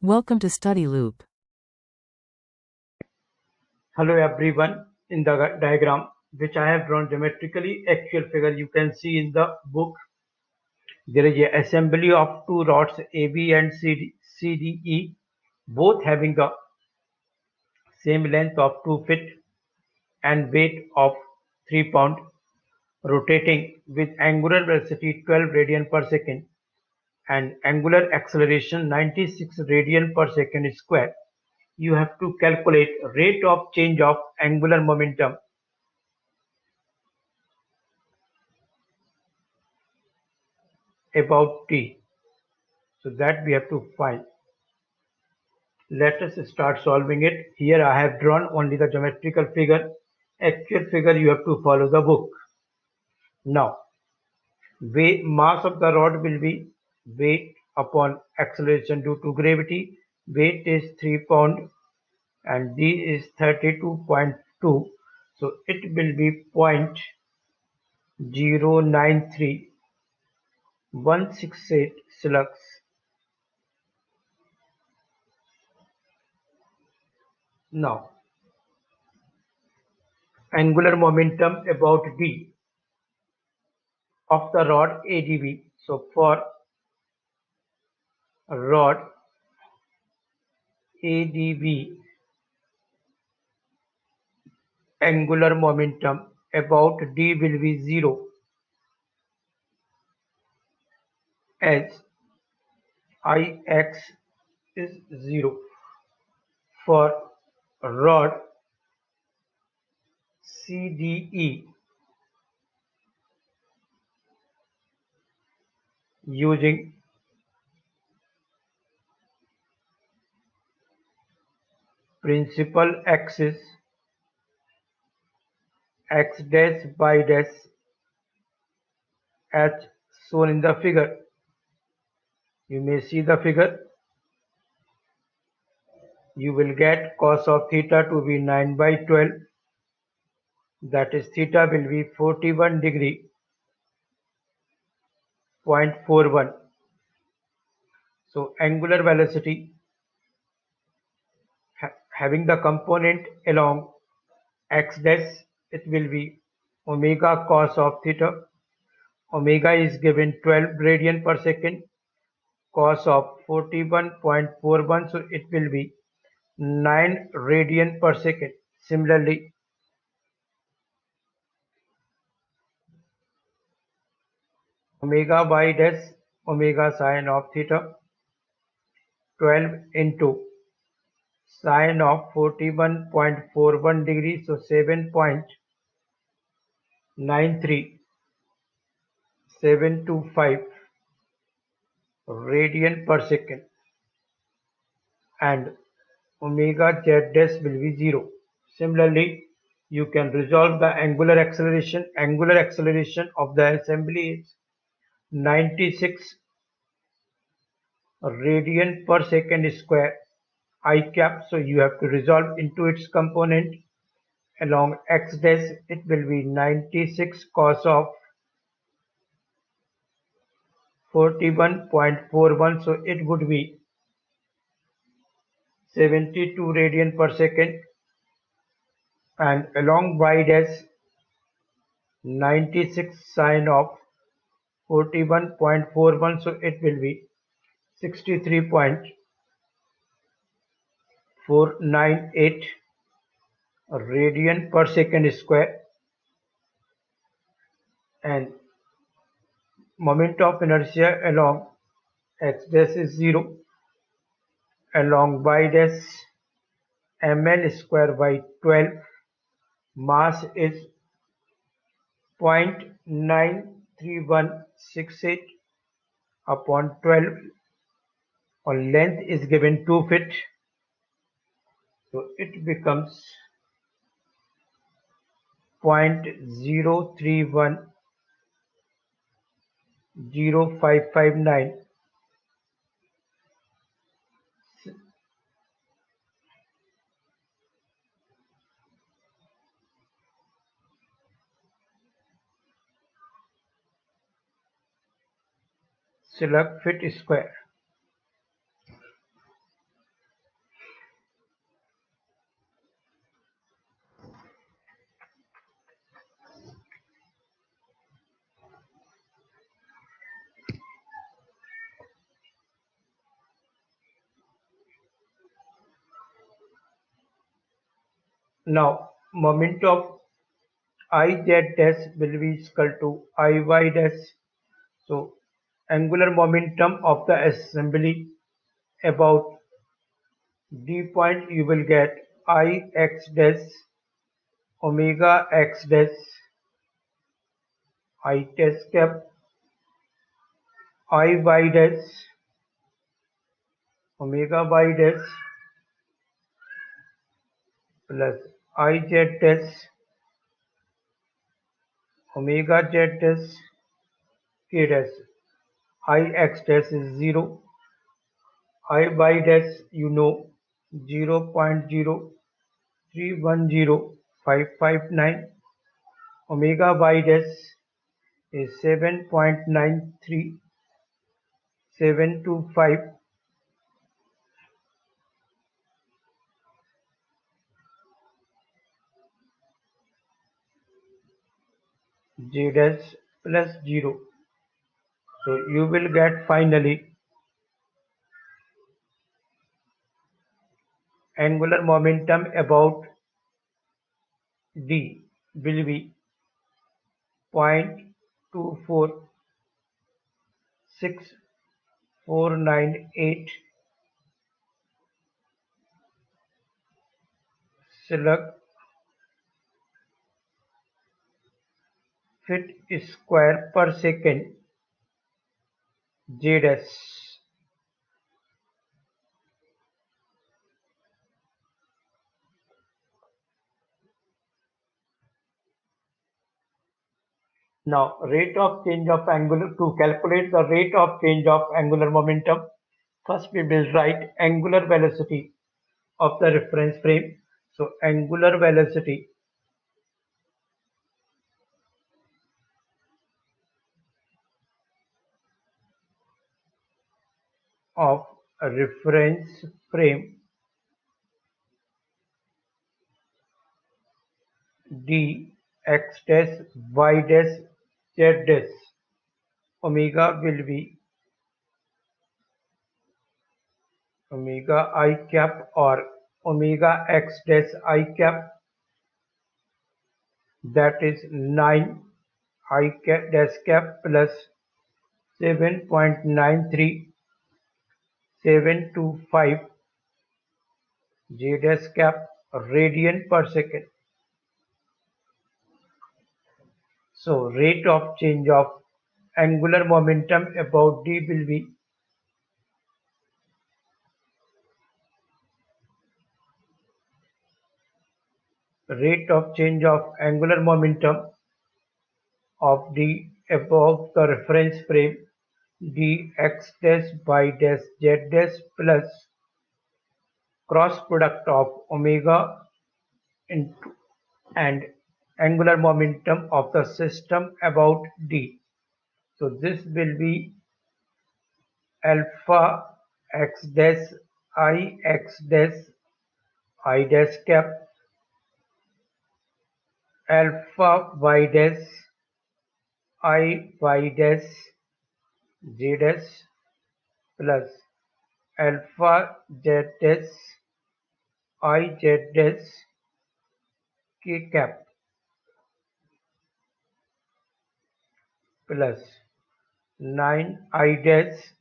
Welcome to Study Loop. Hello everyone. In the diagram which I have drawn geometrically actual figure, you can see in the book there is a assembly of two rods AB and CDE, both having the same length of 2 feet and weight of 3 pound, rotating with angular velocity 12 radian per second and angular acceleration 96 radian per second square. You have to calculate rate of change of angular momentum about t. So that we have to find. Let us start solving it. Here I have drawn only the geometrical figure. Actual figure you have to follow the book. Now, mass of the rod will be weight upon acceleration due to gravity. Weight is 3 pound and D is 32.2. So it will be 0.093168 slugs. Now, angular momentum about D of the rod ADB. So for rod ADB, angular momentum about D will be 0 as Ix is 0. For rod CDE, using principal axis x dash by dash as shown in the figure. You may see the figure. You will get cos of theta to be 9 by 12. That is theta will be 41 degree 0.41. So angular velocity having the component along x dash, it will be omega cos of theta. Omega is given 12 radian per second, cos of 41.41, so it will be 9 radian per second. Similarly, omega y dash, omega sine of theta, 12 into sine of 41.41 degrees, so 7.93725 radian per second, and omega z dash will be 0. Similarly, you can resolve the angular acceleration. Angular acceleration of the assembly is 96 radian per second square I cap. So you have to resolve into its component. Along x dash, it will be 96 cos of 41.41. So it would be 72 radian per second. And along y dash, 96 sine of 41.41. So it will be 63.498 radian per second square, and moment of inertia along x dash is 0, along y dash ml square by 12, mass is 0.93168 upon 12, or length is given 2 feet, so it becomes 0.03105559. Slug feet square. Now moment of I z dash will be equal to I y dash. So angular momentum of the assembly about D point, you will get I x dash omega x dash I dash cap I y dash omega y dash plus I z dash omega z dash k dash. I x dash is 0. I y dash, you know, 0.0310559. Omega y dash is 7.93725. J dash plus 0. So you will get finally angular momentum about D will be 0.246498 slug feet square per second J dash. Now rate of change of angular, to calculate the rate of change of angular momentum, first we will write angular velocity of the reference frame. So angular velocity of a reference frame d x dash y dash z dash omega will be omega I cap or omega x dash I cap, that is 9 I cap dash cap plus 7.93725 J dash cap radian per second. So rate of change of angular momentum about D will be rate of change of angular momentum of D above the reference frame d x dash y dash z dash plus cross product of omega into and angular momentum of the system about D. So this will be alpha x dash I x dash I dash cap alpha y dash I y dash z dash plus alpha z dash I z dash k cap plus 9 I dash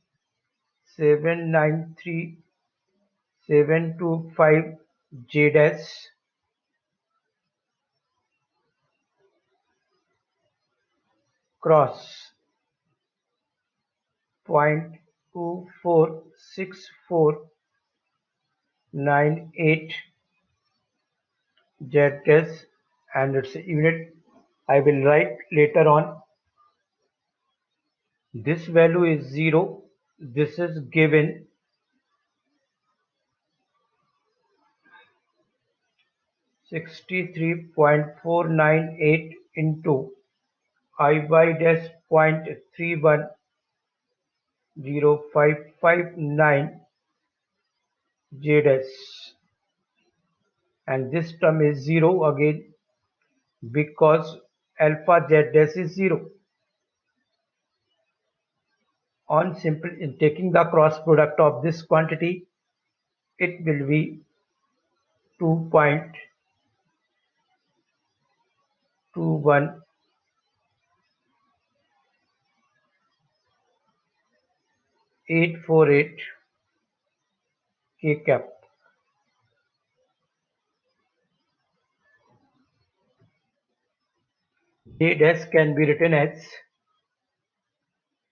793,725 J dash cross 0.246498 Z dash, and its unit I will write later on. This value is 0. This is given 63.498 into I by dash 0.310559 J dash, and this term is 0 again because alpha z dash is 0. On simple in taking the cross product of this quantity, it will be 2.0 121.848 K cap. J dash can be written as,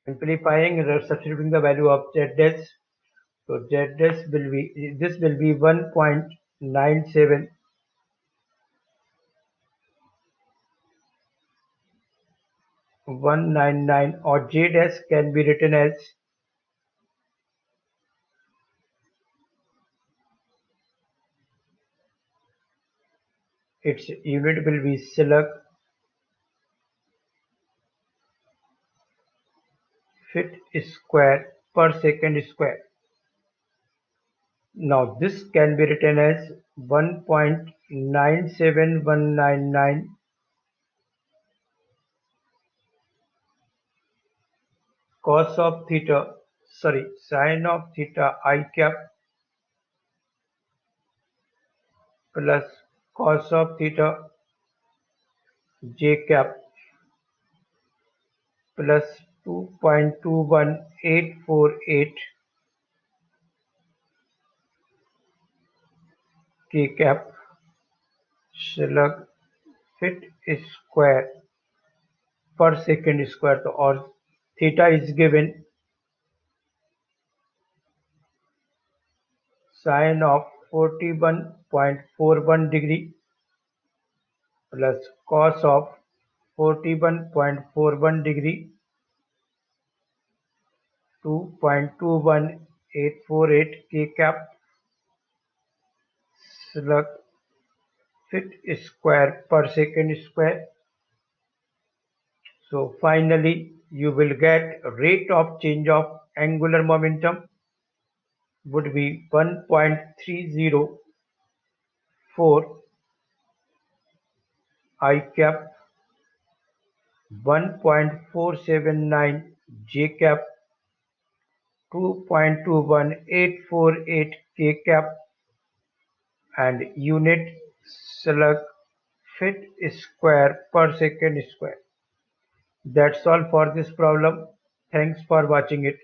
simplifying and substituting the value of Z dash. So Z dash will be, this will be 1.97 199, or J dash can be written as, its unit will be slug feet square per second square. Now this can be written as 1.97199 cos of theta, sorry, sin of theta I cap plus cos of theta j cap plus 2.21848 k cap slug feet square per second square. So, or theta is given sin of 41.41 degree plus cos of 41.41 degree, 2.21848 k cap slug feet square per second square. So finally you will get rate of change of angular momentum would be 1.304 I cap, 1.479 j cap, 2.21848 k cap, and unit slug feet square per second square. That's all for this problem. Thanks for watching it.